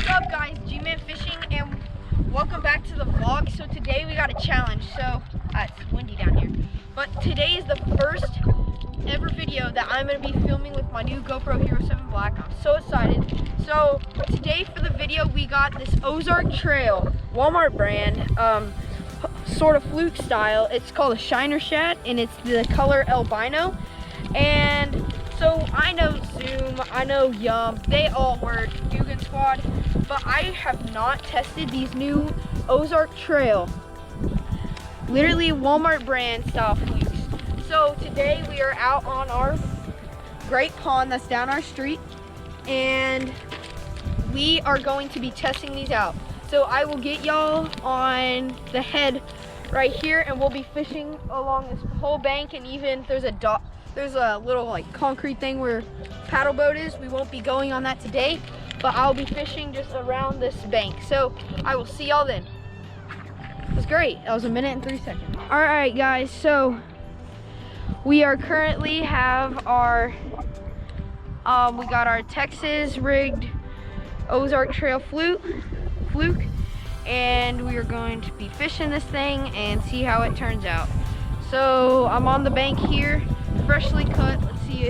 What's up guys, G-Man Fishing, and welcome back to the vlog. So today we got a challenge. So it's windy down here, but today is the first ever video that I'm going to be filming with my new GoPro Hero 7 Black. I'm so excited. So today for the video we got this Ozark Trail Walmart brand sort of fluke style. It's called a Shiner Shad and it's the color albino. And so I know Zoom, I know Yum, they all work, Dugan Squad, but I have not tested these new Ozark Trail, literally Walmart brand style flukes. So today we are out on our great pond that's down our street, and we are going to be testing these out. So I will get y'all on the head right here, and we'll be fishing along this whole bank, and even there's a little like concrete thing where paddle boat is. We won't be going on that today, but I'll be fishing just around this bank. So I will see y'all then. It was great. That was 1 minute and 3 seconds. All right guys, so we are currently have our we got our Texas rigged Ozark Trail fluke, and we are going to be fishing this thing and see how it turns out. So I'm on the bank here, freshly cut. Let's see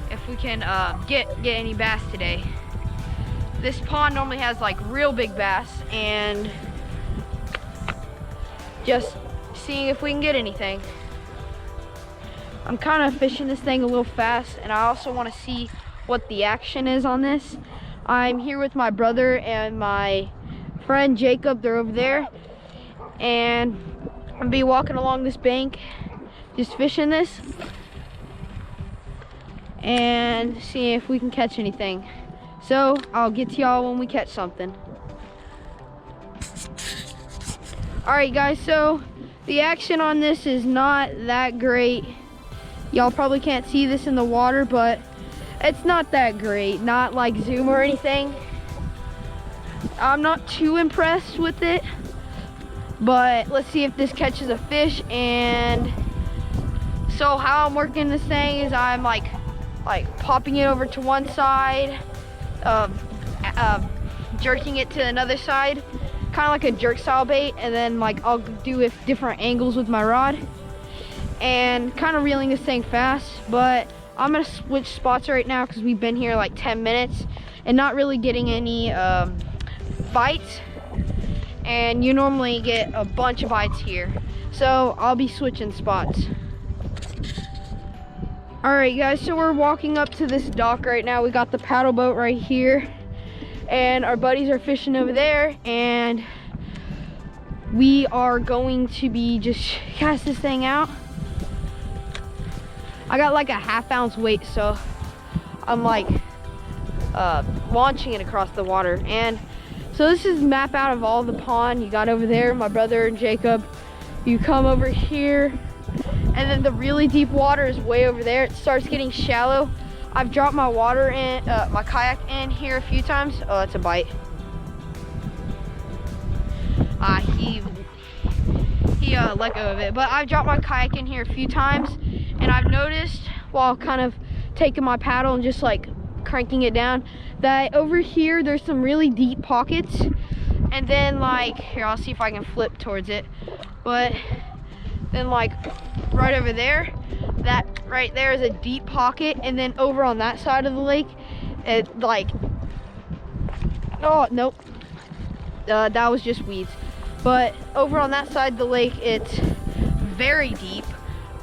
if we can get any bass today. This pond normally has like real big bass, and just seeing if we can get anything. I'm kind of fishing this thing a little fast, and I also want to see what the action is on this. I'm here with my brother and my friend Jacob. They're over there, and I'm gonna be walking along this bank just fishing this and seeing if we can catch anything. So I'll get to y'all when we catch something. All right guys, so the action on this is not that great. Y'all probably can't see this in the water, but it's not that great, not like Zoom or anything. I'm not too impressed with it, but let's see if this catches a fish. And so how I'm working this thing is I'm like popping it over to one side, jerking it to another side, kind of like a jerk style bait, and then like I'll do it different angles with my rod and kind of reeling this thing fast. But I'm gonna switch spots right now because we've been here like 10 minutes and not really getting any bites, and you normally get a bunch of bites here, so I'll be switching spots. All right guys, so we're walking up to this dock right now. We got the paddle boat right here, and our buddies are fishing over there, and we are going to be just cast this thing out. I got like a ½ ounce weight, so I'm like launching it across the water. And so this is map out of all the pond. You got over there my brother and Jacob, you come over here, and then the really deep water is way over there. It starts getting shallow. I've dropped my water in, my kayak in here a few times. Oh, that's a bite. He let go of it, but I've dropped my kayak in here a few times, and I've noticed while kind of taking my paddle and just like cranking it down that over here there's some really deep pockets, and then like here, I'll see if I can flip towards it, but then like right over there, that right there is a deep pocket, and then over on that side of the lake, it like, oh nope, that was just weeds. But over on that side of the lake, it's very deep.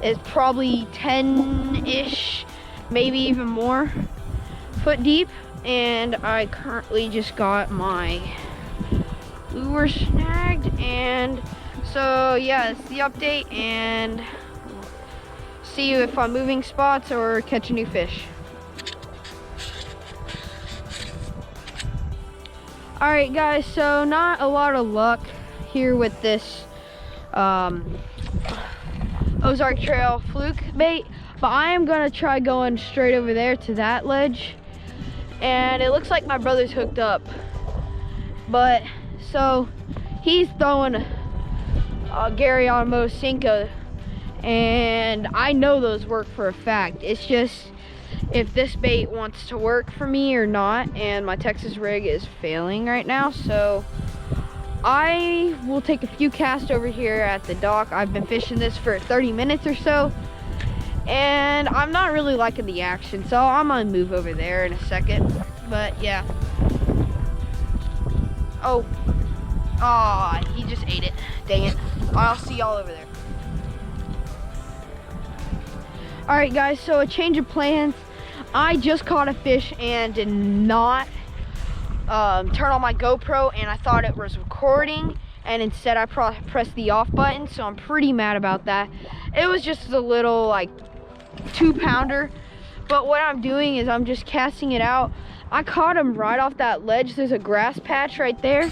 It's probably 10-ish, maybe even more foot deep. And I currently just got my lure snagged. And so yeah, it's the update, and see if I'm moving spots or catch a new fish. All right guys, so not a lot of luck here with this Ozark Trail fluke bait, but I am gonna try going straight over there to that ledge, and it looks like my brother's hooked up. But so he's throwing Gary Automotive Cinco, and I know those work for a fact. It's just if this bait wants to work for me or not, and my Texas rig is failing right now, so I will take a few casts over here at the dock. I've been fishing this for 30 minutes or so, and I'm not really liking the action, so I'm gonna move over there in a second. But yeah. Oh, he just ate it. Dang it. I'll see y'all over there. All right, guys, so a change of plans. I just caught a fish and did not turn on my GoPro, and I thought it was recording, and instead I pressed the off button, so I'm pretty mad about that. It was just a little like 2-pounder, but what I'm doing is I'm just casting it out. I caught him right off that ledge. There's a grass patch right there,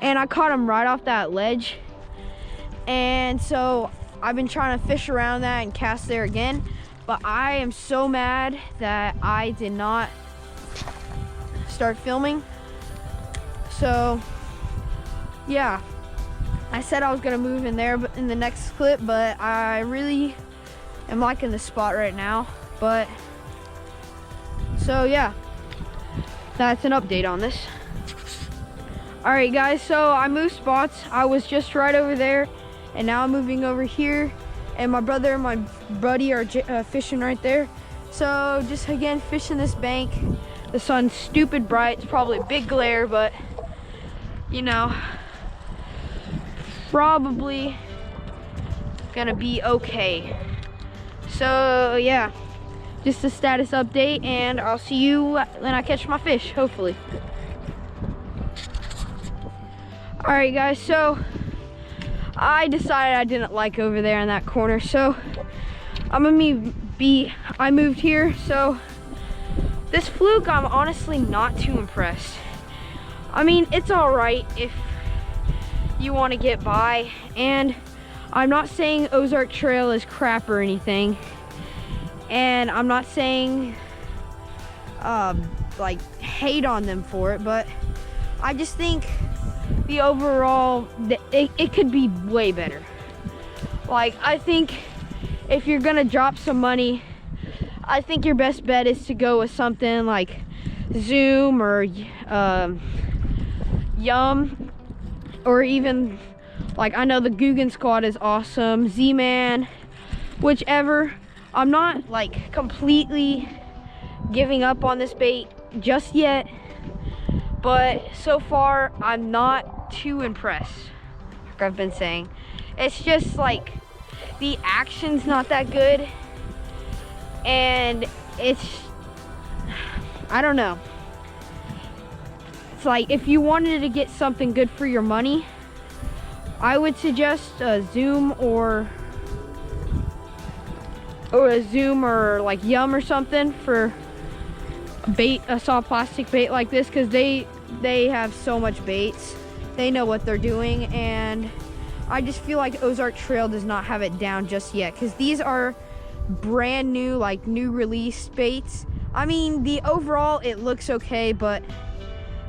and I caught him right off that ledge, and so I've been trying to fish around that and cast there again, but I am so mad that I did not start filming. So yeah, I said I was gonna move in there in the next clip, but I really am liking the spot right now. But so yeah, that's an update on this. All right, guys, so I moved spots. I was just right over there, and now I'm moving over here, and my brother and my buddy are fishing right there. So just again, fishing this bank. The sun's stupid bright. It's probably a big glare, but you know, probably gonna be okay. So yeah, just a status update, and I'll see you when I catch my fish, hopefully. All right, guys, so I decided I didn't like over there in that corner, so I moved here. So this fluke, I'm honestly not too impressed. I mean, it's all right if you want to get by, and I'm not saying Ozark Trail is crap or anything, and I'm not saying like hate on them for it, but I just think the overall, it could be way better. Like, I think if you're gonna drop some money, I think your best bet is to go with something like Zoom or Yum, or even like, I know the Guggen Squad is awesome, Z-Man, whichever. I'm not like completely giving up on this bait just yet, but so far I'm not too impressed. Like I've been saying, it's just like the action's not that good, and it's, I don't know. It's like, if you wanted to get something good for your money, I would suggest a Zoom or like Yum or something for bait, a soft plastic bait like this, because they have so much baits. They know what they're doing, and I just feel like Ozark Trail does not have it down just yet, because these are brand new, like new release baits. I mean, the overall, it looks okay, but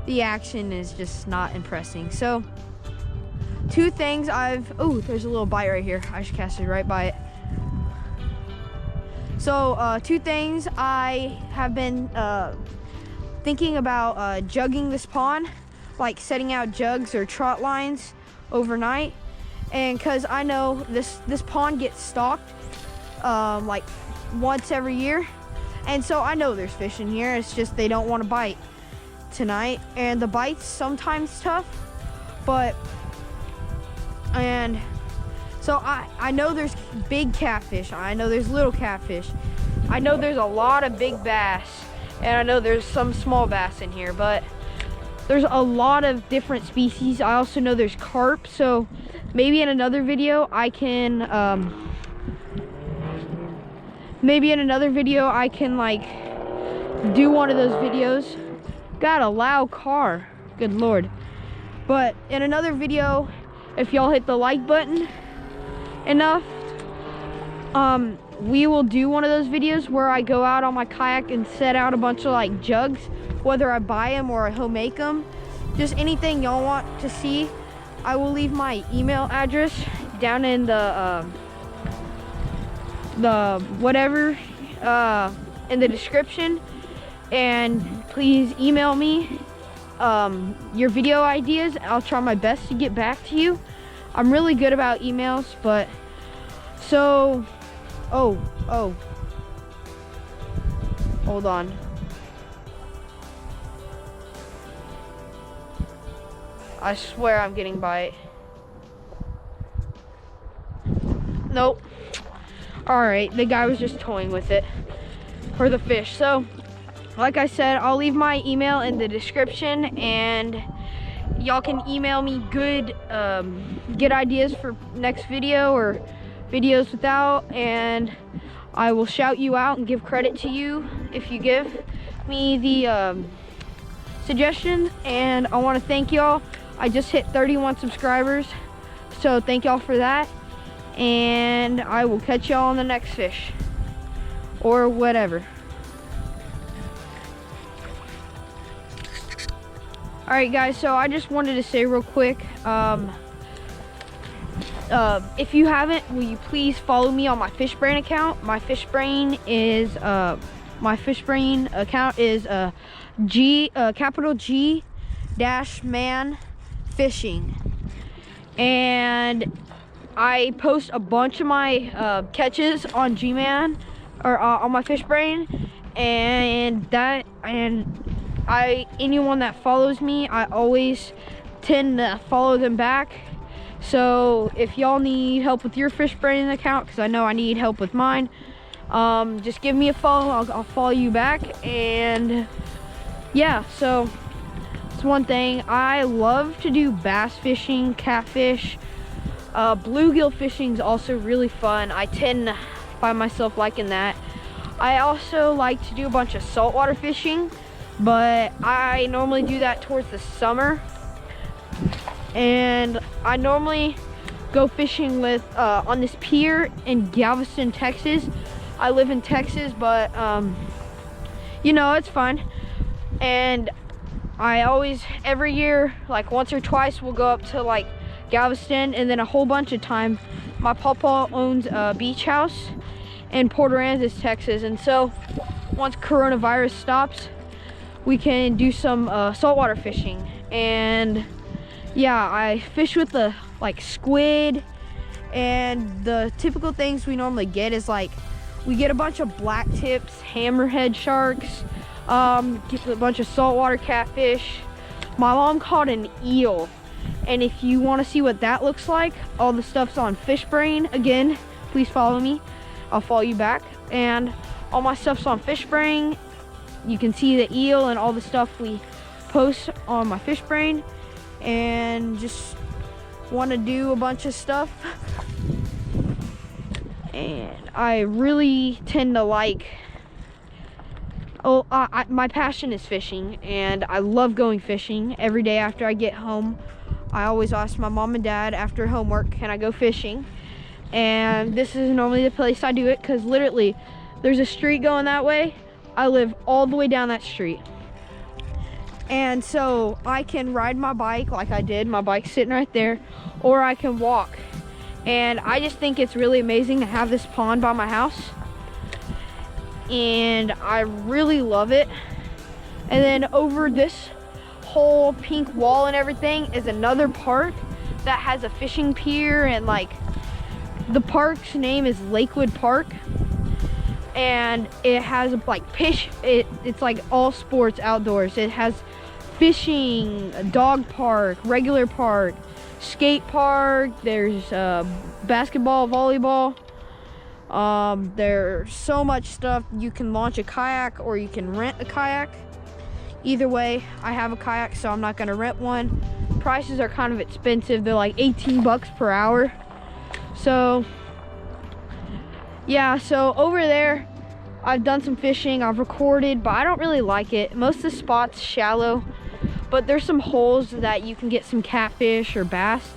the action is just not impressing. So two things oh, there's a little bite right here. I just casted right by it. So two things I have been thinking about jugging this pond, like setting out jugs or trot lines overnight, and because I know this pond gets stocked like once every year, and so I know there's fish in here. It's just they don't want to bite tonight, and the bite's sometimes tough, and so I know there's big catfish, I know there's little catfish, I know there's a lot of big bass, and I know there's some small bass in here, but there's a lot of different species. I also know there's carp, so maybe in another video I can like do one of those videos. Got a loud car, good lord. But in another video, if y'all hit the like button enough, we will do one of those videos where I go out on my kayak and set out a bunch of like jugs, whether I buy them or he'll make them. Just anything y'all want to see. I will leave my email address down in the whatever in the description, and please email me your video ideas. I'll try my best to get back to you. I'm really good about emails, but so hold on. I swear I'm getting bite. Nope. Alright, the guy was just toying with it for the fish. So, like I said, I'll leave my email in the description, and y'all can email me good ideas for next video or videos without, and I will shout you out and give credit to you if you give me the suggestions. And I want to thank y'all. I just hit 31 subscribers, so thank y'all for that, and I will catch y'all on the next fish or whatever. All right, guys, so I just wanted to say real quick, if you haven't, will you please follow me on my Fishbrain account? My Fishbrain account is capital G dash man fishing, and I post a bunch of my catches on G-Man or on my Fishbrain, and anyone that follows me, I always tend to follow them back. So if y'all need help with your Fishbrain account, because I know I need help with mine, just give me a follow. I'll follow you back. And yeah, so it's one thing. I love to do bass fishing, catfish, bluegill fishing is also really fun. I tend to find myself liking that. I also like to do a bunch of saltwater fishing, but I normally do that towards the summer. And I normally go fishing with on this pier in Galveston, Texas. I live in Texas, but you know, it's fun. And I always, every year, like once or twice, we'll go up to like Galveston, and then a whole bunch of time my papa owns a beach house in Port Aransas, Texas. And so once coronavirus stops, we can do some saltwater fishing. And yeah, I fish with the like squid, and the typical things we normally get is like we get a bunch of black tips, hammerhead sharks, get a bunch of saltwater catfish. My mom caught an eel, and if you want to see what that looks like, all the stuff's on Fishbrain. Again, please follow me, I'll follow you back, and all my stuff's on Fishbrain. You can see the eel and all the stuff we post on my Fishbrain. And just want to do a bunch of stuff, and I really tend to like, my passion is fishing, and I love going fishing. Every day after I get home, I always ask my mom and dad after homework, can I go fishing? And this is normally the place I do it, because literally there's a street going that way. I live all the way down that street. And so I can ride my bike like I did, my bike's sitting right there, or I can walk. And I just think it's really amazing to have this pond by my house, and I really love it. And then over this whole pink wall and everything is another park that has a fishing pier, and like the park's name is Lakewood Park, and it has like it's like all sports outdoors. It has fishing, a dog park, regular park, skate park, there's basketball, volleyball, there's so much stuff. You can launch a kayak or you can rent a kayak. Either way, I have a kayak, so I'm not gonna rent one. Prices are kind of expensive. They're like 18 bucks per hour. So yeah, so over there I've done some fishing, I've recorded, but I don't really like it. Most of the spots shallow, but there's some holes that you can get some catfish or bass.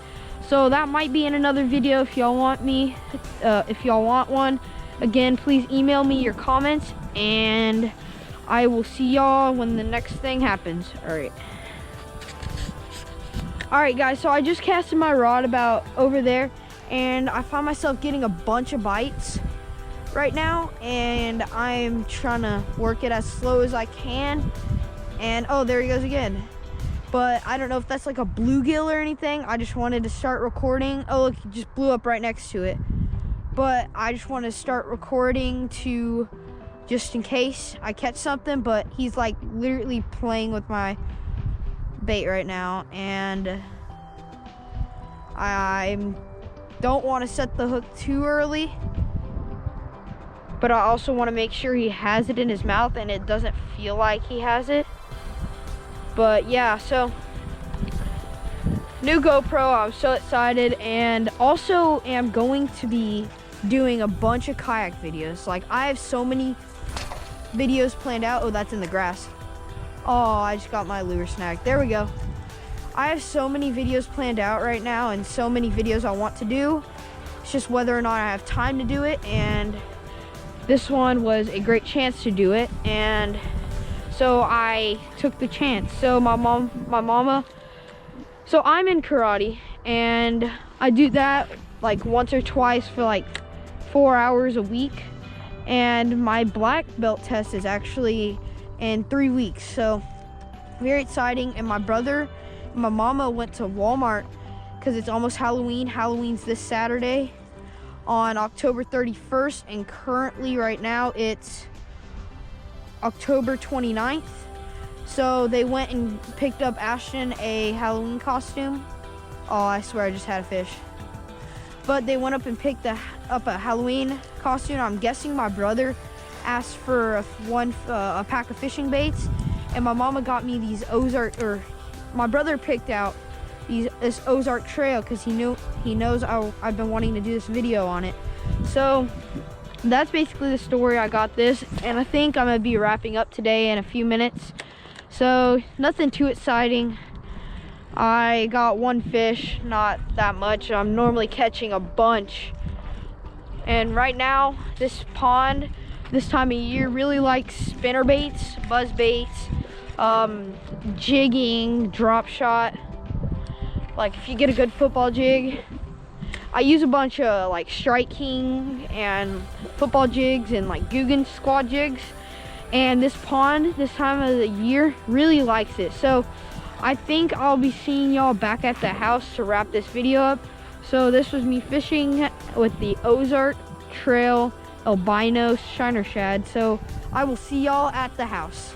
So that might be in another video if y'all want me, if y'all want one. Again, please email me your comments, and I will see y'all when the next thing happens. Alright guys, so I just casted my rod about over there, and I found myself getting a bunch of bites. right now, and I'm trying to work it as slow as I can. And oh, there he goes again. But I don't know if that's like a bluegill or anything. I just wanted to start recording. Oh look, he just blew up right next to it. But I just want to start recording to, just in case I catch something. But he's like literally playing with my bait right now, and I don't want to set the hook too early, but I also want to make sure he has it in his mouth and it doesn't feel like he has it. But yeah, so new GoPro, I'm so excited, and also am going to be doing a bunch of kayak videos. Like, I have so many videos planned out. Oh, that's in the grass. Oh, I just got my lure snag. There we go. I have so many videos planned out right now, and so many videos I want to do. It's just whether or not I have time to do it, and this one was a great chance to do it, and so I took the chance. So my mama, so I'm in karate, and I do that like once or twice for like 4 hours a week, and my black belt test is actually in 3 weeks, so very exciting. And my brother and my mama went to Walmart because it's almost Halloween. Halloween's this Saturday on October 31st, and currently right now it's October 29th. So they went and picked up Ashton a Halloween costume. Oh, I swear I just had a fish. But they went up and picked up a Halloween costume. I'm guessing my brother asked for a pack of fishing baits, and my mama got me these my brother picked out this Ozark Trail because he knows I've been wanting to do this video on it. So that's basically the story. I got this, and I think I'm gonna be wrapping up today in a few minutes. So nothing too exciting. I got one fish, not that much. I'm normally catching a bunch. And right now, this pond, this time of year, really likes spinner baits, buzz baits, jigging, drop shot. Like if you get a good football jig. I use a bunch of like Strike King and football jigs and like Guggen squad jigs. And this pond, this time of the year, really likes it. So I think I'll be seeing y'all back at the house to wrap this video up. So this was me fishing with the Ozark Trail albino shiner shad. So I will see y'all at the house.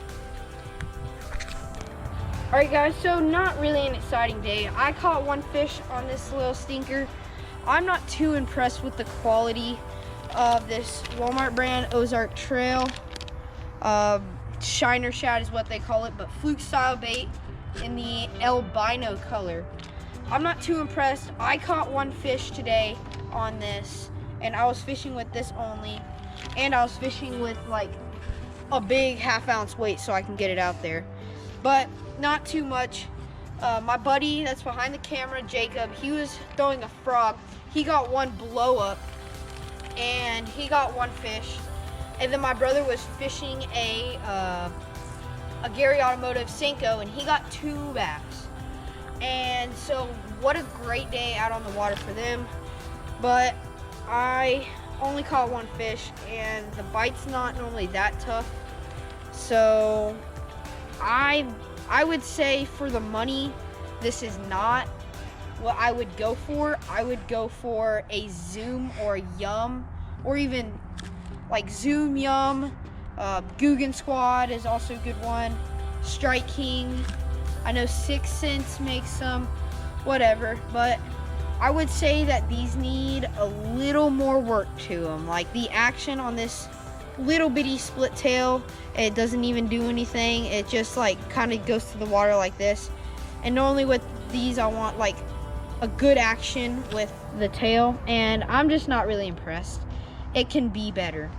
All right guys, so not really an exciting day. I caught one fish on this little stinker. I'm not too impressed with the quality of this Walmart brand Ozark Trail. Shiner shad is what they call it, but fluke style bait in the albino color. I'm not too impressed. I caught one fish today on this, and I was fishing with this only, and I was fishing with like a big half-ounce weight so I can get it out there, but not too much. My buddy that's behind the camera, Jacob, he was throwing a frog. He got one blow up, and he got one fish. And then my brother was fishing a Gary Automotive Senko, and he got 2 bass. And so what a great day out on the water for them. But I only caught one fish, and the bite's not normally that tough. So I would say for the money, this is not what I would go for. I would go for a Zoom or a Yum, or even like Zoom, Yum. Guggen Squad is also a good one. Strike King. I know 6 Cents makes some, whatever. But I would say that these need a little more work to them. Like the action on this little bitty split tail, it doesn't even do anything. It just like kind of goes to the water like this. And normally with these, I want like a good action with the tail, and I'm just not really impressed. It can be better.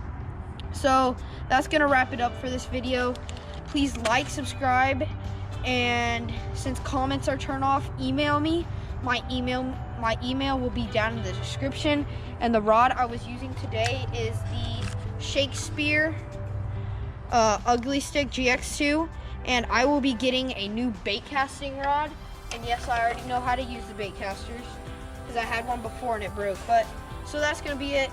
So that's gonna wrap it up for this video. Please like, subscribe, and since comments are turned off, email me. My email will be down in the description. And the rod I was using today is the Shakespeare Ugly Stick GX2, and I will be getting a new bait casting rod. And yes, I already know how to use the bait casters because I had one before and it broke. But so that's gonna be it.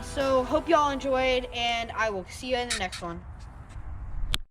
So hope y'all enjoyed, and I will see you in the next one.